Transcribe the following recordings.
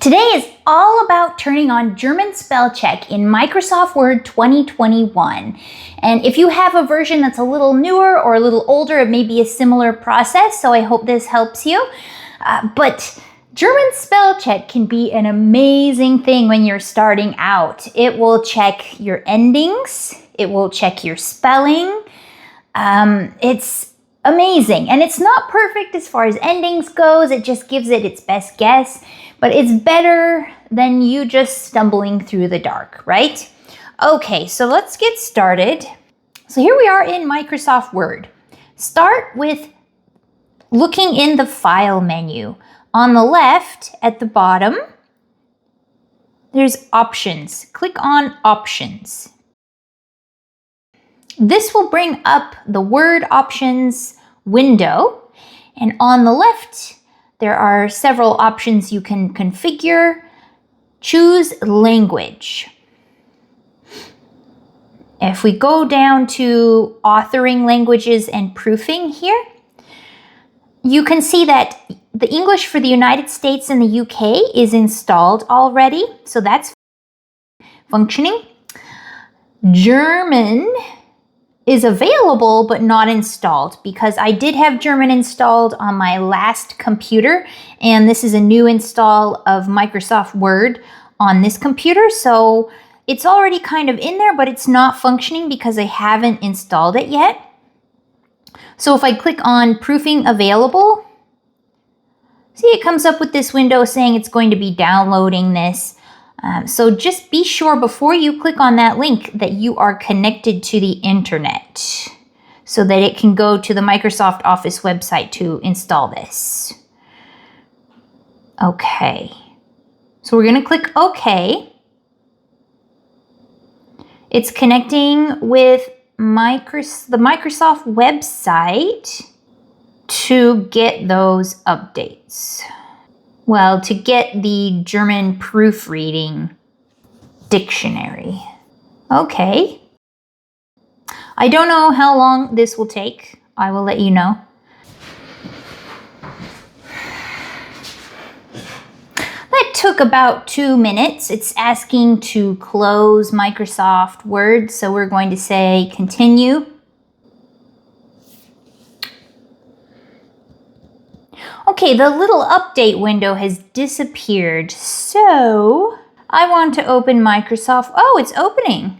Today is all about turning on German spell check in Microsoft Word 2021. And if you have a version that's a little newer or a little older, it may be a similar process, so I hope this helps you. But German spell check can be an amazing thing when you're starting out. It will check your endings, it will check your spelling. It's amazing, and it's not perfect as far as endings goes. It just gives it its best guess, but it's better than you just stumbling through the dark, right? Okay, so let's get started. So here we are in Microsoft Word. Start with looking in the File menu. On the left at the bottom, there's Options. Click on Options. This will bring up the Word Options window, and on the left there are several options you can configure. Choose language. If we go down to authoring languages and proofing here, you can see that the English for the United States and the UK is installed already, so that's functioning. German is available but not installed because I did have German installed on my last computer, and this is a new install of Microsoft Word on this computer, so it's already kind of in there, but it's not functioning because I haven't installed it yet. So if I click on Proofing Available, see, it comes up with this window saying it's going to be downloading this. So just be sure before you click on that link that you are connected to the internet so that it can go to the Microsoft Office website to install this. Okay, so we're going to click OK. It's connecting with the Microsoft website to get those updates. Well, to get the German proofreading dictionary. Okay. I don't know how long this will take. I will let you know. That took about 2 minutes. It's asking to close Microsoft Word, so we're going to say continue. Okay, the little update window has disappeared, so I want to open Microsoft. Oh, it's opening.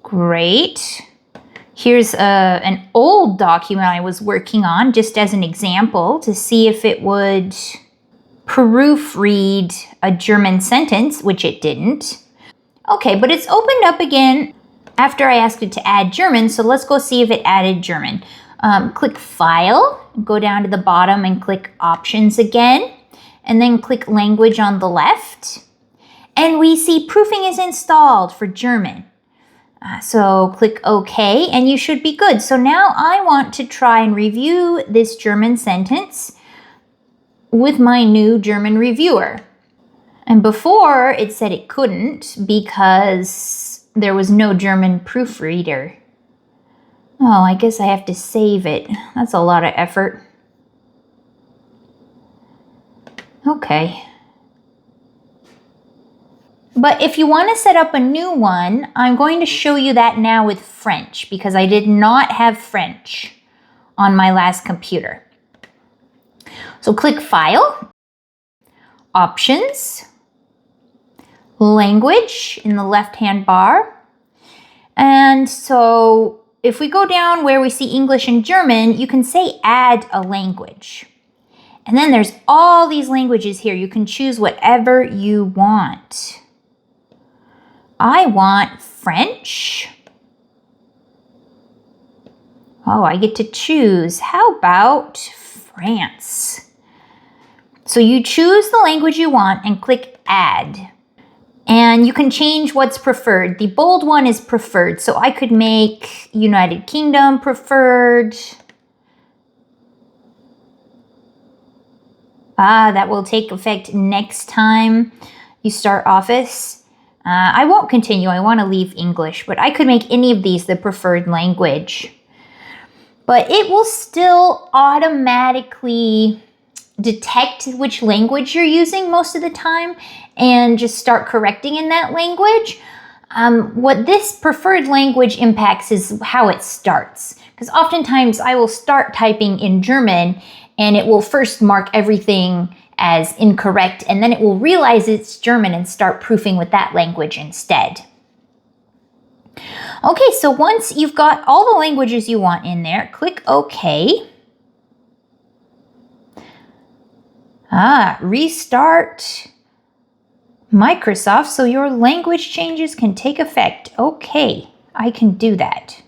Great. Here's an old document I was working on, just as an example, to see if it would proofread a German sentence, which it didn't. Okay, but it's opened up again after I asked it to add German, so let's go see if it added German. Click File, go down to the bottom and click Options again, and then click Language on the left. And we see Proofing is installed for German. So click OK, and you should be good. So now I want to try and review this German sentence with my new German reviewer. And before it said it couldn't because there was no German proofreader. Oh, I guess I have to save it. That's a lot of effort. Okay. But if you want to set up a new one, I'm going to show you that now with French because I did not have French on my last computer. So click File, Options, Language in the left-hand bar. And so if we go down where we see English and German, you can say add a language. And then there's all these languages here. You can choose whatever you want. I want French. Oh, I get to choose. How about France? So you choose the language you want and click Add. And you can change what's preferred. The bold one is preferred, so I could make United Kingdom preferred. That will take effect next time you start Office. I won't continue, I want to leave English, but I could make any of these the preferred language. But it will still automatically detect which language you're using most of the time and just start correcting in that language. What this preferred language impacts is how it starts. Because oftentimes I will start typing in German and it will first mark everything as incorrect, and then it will realize it's German and start proofing with that language instead. Okay, so once you've got all the languages you want in there, click OK. Restart Microsoft so your language changes can take effect. Okay, I can do that.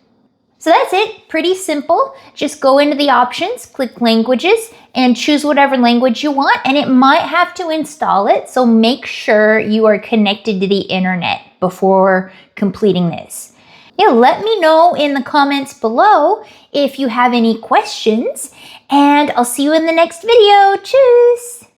So that's it, pretty simple. Just go into the options, click languages, and choose whatever language you want, and it might have to install it, so make sure you are connected to the internet before completing this. Yeah, let me know in the comments below if you have any questions, and I'll see you in the next video. Tschüss!